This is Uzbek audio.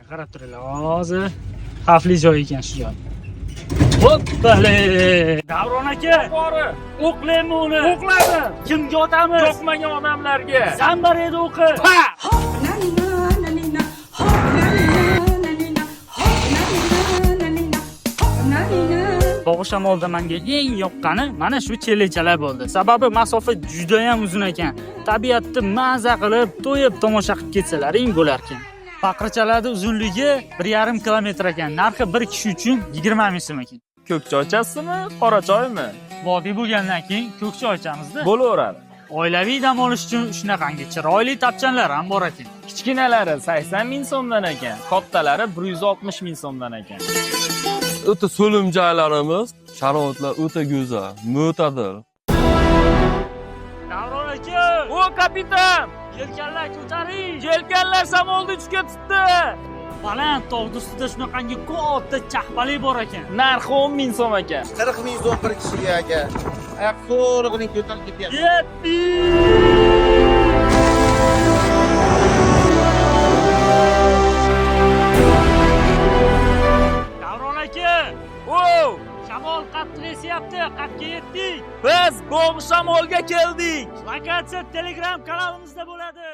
Qarab turinglar, hozir xavfli joy ekan shu joy. Hoppale! Davron aka, Bori, o'qlaymi uni? o'qladim. Kimga otamiz? Yoqmagan odamlarga. Zambar edi o'qi. Pa! Bog'i shamolda menga eng yoqqani mana shu chelechalar bo'ldi. Sababi masofa juda ham uzun ekan. Tabiatni maza qilib, to'yib tomosha qilib ketsalaring bo'lar ekan. Baqirchalarning uzunligi 1,5 kilometr ekan. Narxi bir kishi uchun 20 ming so'm ekan. Ko'k choy ichasizmi, qora choymi? Vodiy bo'lgandan keyin ko'k choy ichamiz-da. Bo'laveradi. Oilaviy dam olish uchun shunaqangi chiroyli tapchanlar ham bor ekan. Kichkinalari 80 ming so'mdan ekan, kattalari 160 ming so'mdan ekan. O'ta so'lim joylarimiz, sharoitlar o'ta go'zal, mo'tadil. Davron aka, O kapitan, yelkanlar ko'taring. yelkanlar shamolda uchga tutdi. Baland tog' ustida shunaqangi katta chahpali bor ekan. Narxi 10 ming so'm ekan. 40 ming so'm bir kishiga aka. Oyoq so'rig'ining ko'tarib ketyapti. Yetti! Davron aka, Wow! shamol qattiq esyapti, qatga yetdik. Biz Bog' shamolga keldik. Lokatsiya Telegram kanalimizda bo'ladi.